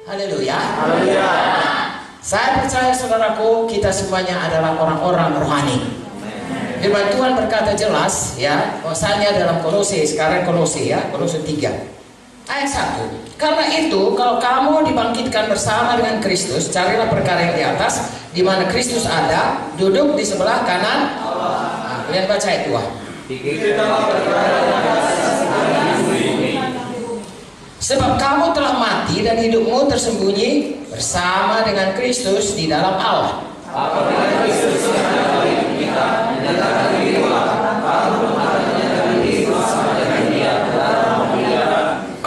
Haleluya. Haleluya. Saya percaya saudaraku, kita semuanya adalah orang-orang rohani. Firman Tuhan berkata jelas ya, bahwasanya dalam Kolose, sekarang Kolose ya, Kolose 3 ayat 1. Karena itu, kalau kamu dibangkitkan bersama dengan Kristus, carilah perkara yang di atas, di mana Kristus ada, duduk di sebelah kanan Allah. Nah, kalian baca ayat 2. Sebab kamu telah mati dan hidupmu tersembunyi bersama dengan Kristus di dalam Allah.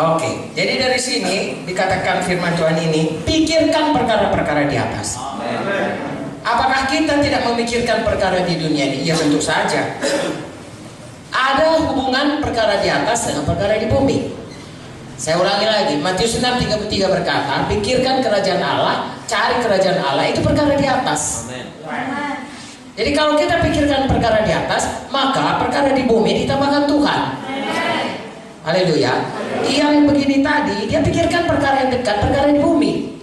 Oke, jadi dari sini dikatakan firman Tuhan ini, pikirkan perkara-perkara di atas. Apakah kita tidak memikirkan perkara di dunia ini? Ya tentu saja. Ada hubungan perkara di atas dengan perkara di bumi. Saya ulangi lagi, Matius 6:33 berkata, pikirkan kerajaan Allah, cari kerajaan Allah, itu perkara di atas. Amen. Jadi kalau kita pikirkan perkara di atas, maka perkara di bumi ditambahkan Tuhan. Haleluya. Yang begini tadi, dia pikirkan perkara yang dekat, perkara di bumi,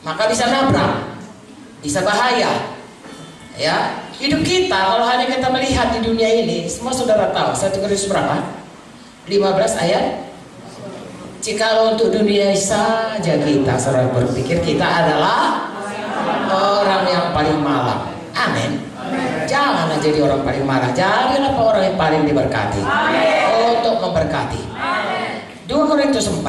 maka bisa nabrak, bisa bahaya. Ya, hidup kita kalau hanya kita melihat di dunia ini, semua saudara tahu 1 Korintus berapa? 15 ayat. Jikalau untuk dunia saja kita saudara berpikir kita adalah orang yang paling malang. Amin. Janganlah jadi orang paling malang, jadilah orang yang paling diberkati. Untuk memberkati. 2 Korintus 4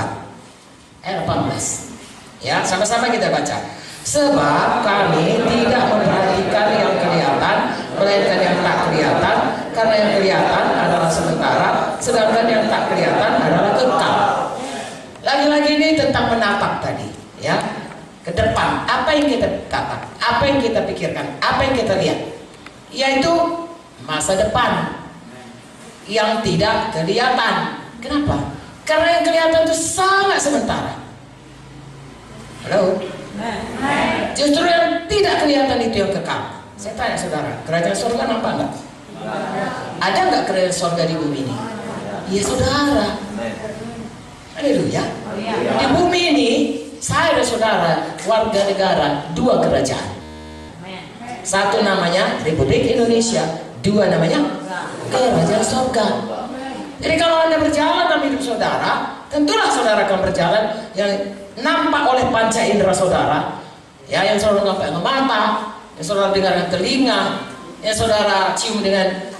ayat 18. Ya, sama-sama kita baca. Sebab kami tidak memperhatikan yang kelihatan, melainkan yang tak kelihatan, karena yang kelihatan adalah sementara, sedangkan yang tak kelihatan adalah kekal. Lagi-lagi ini tentang menatap tadi, ya, ke depan. Apa yang kita tatap, apa yang kita pikirkan, apa yang kita lihat, yaitu masa depan yang tidak kelihatan. Kenapa? Karena yang kelihatan itu sangat sementara. Halo? Justru yang tidak kelihatan itu yang kekal. Saya tanya saudara, kerajaan surga nampak enggak? Ada enggak kerajaan surga di bumi ini? Iya saudara. Haleluya. Di bumi ini saya dan saudara warga negara dua kerajaan. Satu namanya Republik Indonesia, dua namanya kerajaan surga. Jadi kalau Anda berjalan dalam hidup saudara, tentulah saudara akan berjalan yang nampak oleh panca indera saudara, ya, yang saudara nampak dengan mata, yang saudara dengar dengan telinga, yang saudara cium dengan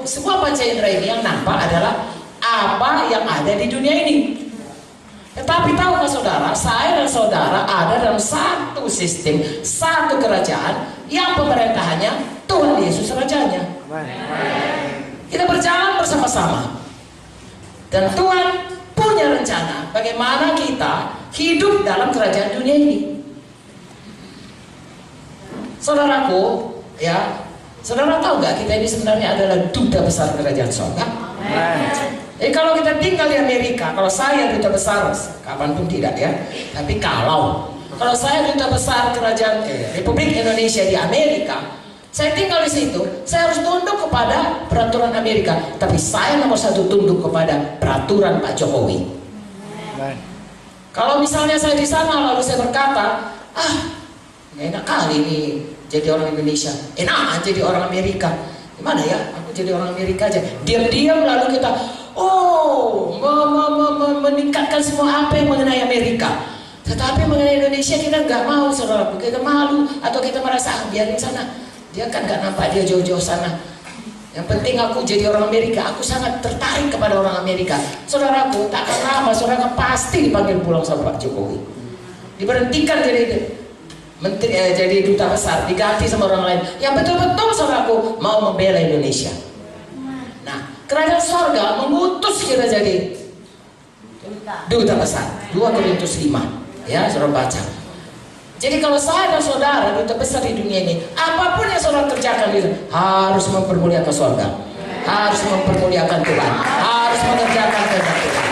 semua panca indera ini yang nampak adalah apa yang ada di dunia ini. Tetapi tahukah saudara, saya dan saudara ada dalam satu sistem, satu kerajaan yang pemerintahannya Tuhan Yesus Rajanya. Kita berjalan bersama-sama. Dan Tuhan punya rencana bagaimana kita hidup dalam kerajaan dunia ini. Saudaraku, ya, saudara tahu nggak kita ini sebenarnya adalah duta besar kerajaan surga? Jadi kalau kita tinggal di Amerika, kalau saya duta besar, kapanpun tidak ya. Tapi kalau saya duta besar kerajaan Republik Indonesia di Amerika, saya tinggal di situ, saya harus tunduk kepada peraturan Amerika. Tapi saya nomor satu tunduk kepada peraturan Pak Jokowi. Kalau misalnya saya di sana lalu saya berkata, enak kali ini jadi orang Indonesia, enak jadi orang Amerika. Gimana ya? Aku jadi orang Amerika aja. Diam-diam lalu kita, meningkatkan semua apa yang mengenai Amerika. Tetapi mengenai Indonesia kita nggak mau, saudara. Kita malu atau kita merasa biarin sana. Dia kan nggak nampak, dia jauh-jauh sana. Yang penting aku jadi orang Amerika. Aku sangat tertarik kepada orang Amerika. Saudaraku, tak akan lama saudara pasti dipanggil pulang sama Pak Jokowi. Diberhentikan jadi menteri, jadi duta besar, diganti sama orang lain yang betul-betul saudaraku mau membela Indonesia. Nah, kerajaan sorga mengutus kita jadi duta besar. 2 Korintus 5. Ya, saudara baca. Jadi kalau saya dan saudara duta besar di dunia ini, apapun yang saudara kerjakan itu harus mempermuliakan surga, harus mempermuliakan Tuhan, harus mengerjakan kehendak Tuhan.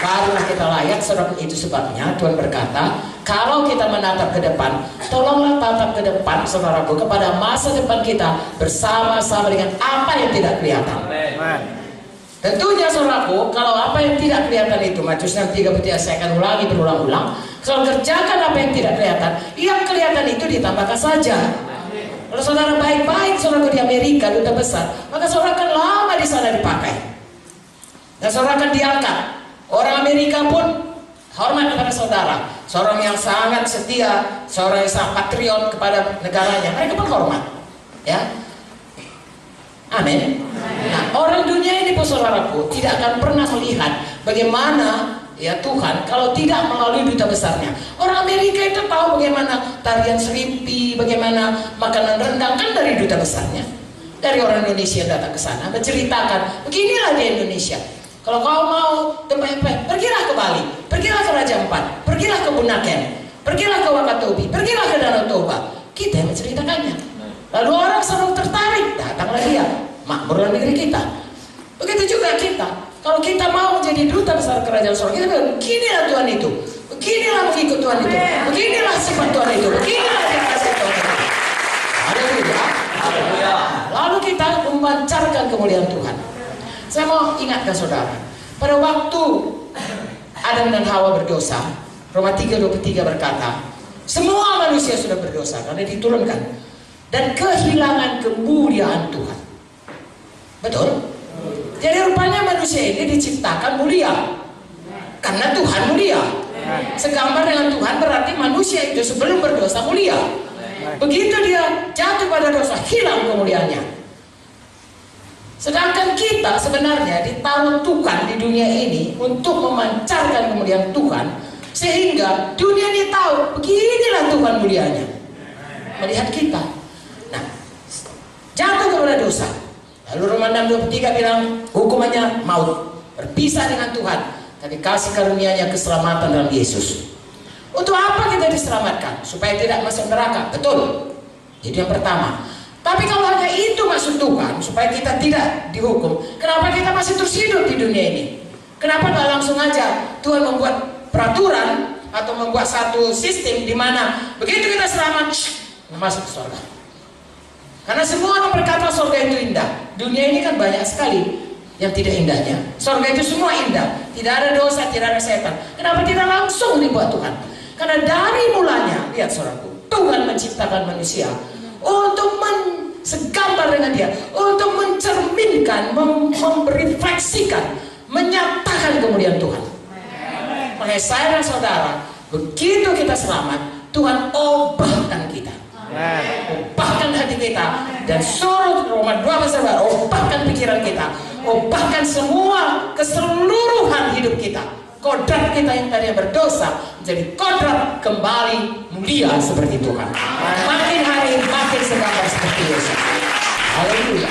Barulah kita layak, saudara. Itu sebabnya Tuhan berkata, kalau kita menatap ke depan, tolonglah tatap ke depan, saudaraku, kepada masa depan kita bersama-sama dengan apa yang tidak kelihatan. Tentunya saudaraku, kalau apa yang tidak kelihatan itu, Matius 6:33 saya akan ulangi berulang-ulang. Kalau kerjakan apa yang tidak kelihatan, yang kelihatan itu ditambahkan saja. Kalau saudara baik-baik, saudara di Amerika, duta besar, maka saudara akan lama di sana dipakai. Dan saudara akan diangkat. Orang Amerika pun hormat kepada saudara. Seorang yang sangat setia, seorang yang sangat patriot kepada negaranya, mereka pun hormat. Ya, amin. Nah, orang dunia ini pun saudaraku tidak akan pernah melihat bagaimana ya Tuhan kalau tidak melalui duta besarnya. Orang Amerika itu tahu bagaimana tarian serimpi, bagaimana makanan rendang, kan dari duta besarnya. Dari orang Indonesia yang datang ke sana menceritakan, beginilah di Indonesia. Kalau kau mau tempat-tempat, pergilah ke Bali, pergilah ke Raja Ampat, pergilah ke Bunaken, pergilah ke Wakatobi, pergilah ke Danau Toba. Kita yang menceritakannya. Lalu orang selalu tertarik, datanglah dia, makmur negeri kita. Begitu juga kita. Kalau kita mau menjadi duta besar kerajaan surga, kita bilang, beginilah Tuhan itu, beginilah mengikut Tuhan itu, beginilah sifat Tuhan itu, beginilah yang kasih Tuhan itu. Haleluya. Lalu kita memancarkan kemuliaan Tuhan. Saya mau ingatkan saudara, pada waktu Adam dan Hawa berdosa, Roma 3:23 berkata, semua manusia sudah berdosa karena diturunkan dan kehilangan kemuliaan Tuhan. Betul? Jadi rupanya manusia ini diciptakan mulia karena Tuhan mulia. Segambar dengan Tuhan berarti manusia itu sebelum berdosa mulia. Begitu dia jatuh pada dosa, hilang kemuliaannya. Sedangkan kita sebenarnya ditaruh Tuhan di dunia ini untuk memancarkan kemuliaan Tuhan, sehingga dunia ini tahu beginilah Tuhan mulianya melihat kita. Nah, jatuh kepada dosa. Lalu Roma 6:23 bilang hukumannya maut, berpisah dengan Tuhan, tapi kasih karunia-Nya keselamatan dalam Yesus. Untuk apa kita diselamatkan? Supaya tidak masuk neraka. Betul. Itu yang pertama. Tapi kalau hanya itu maksud Tuhan, supaya kita tidak dihukum, kenapa kita masih terus hidup di dunia ini? Kenapa nggak langsung aja Tuhan membuat peraturan atau membuat satu sistem di mana begitu kita selamat, masuk ke surga? Karena semua orang berkata surga itu indah. Dunia ini kan banyak sekali yang tidak indahnya. Surga itu semua indah, tidak ada dosa, tidak ada setan. Kenapa tidak langsung dibuat Tuhan? Karena dari mulanya, lihat saudaraku, Tuhan menciptakan manusia untuk segambar dengan dia, untuk mencerminkan, merefleksikan, menyatakan kemuliaan Tuhan. Makanya saya dan saudara, begitu kita selamat, Tuhan ubahkan kita, ubahkan hati kita, dan suruh Roma 12 ubahkan pikiran kita, ubahkan semua keseluruhan hidup kita. Kodrat kita yang tadinya berdosa menjadi kodrat kembali mulia seperti Tuhan. Makin hari makin segambar seperti Yesus. Haleluya.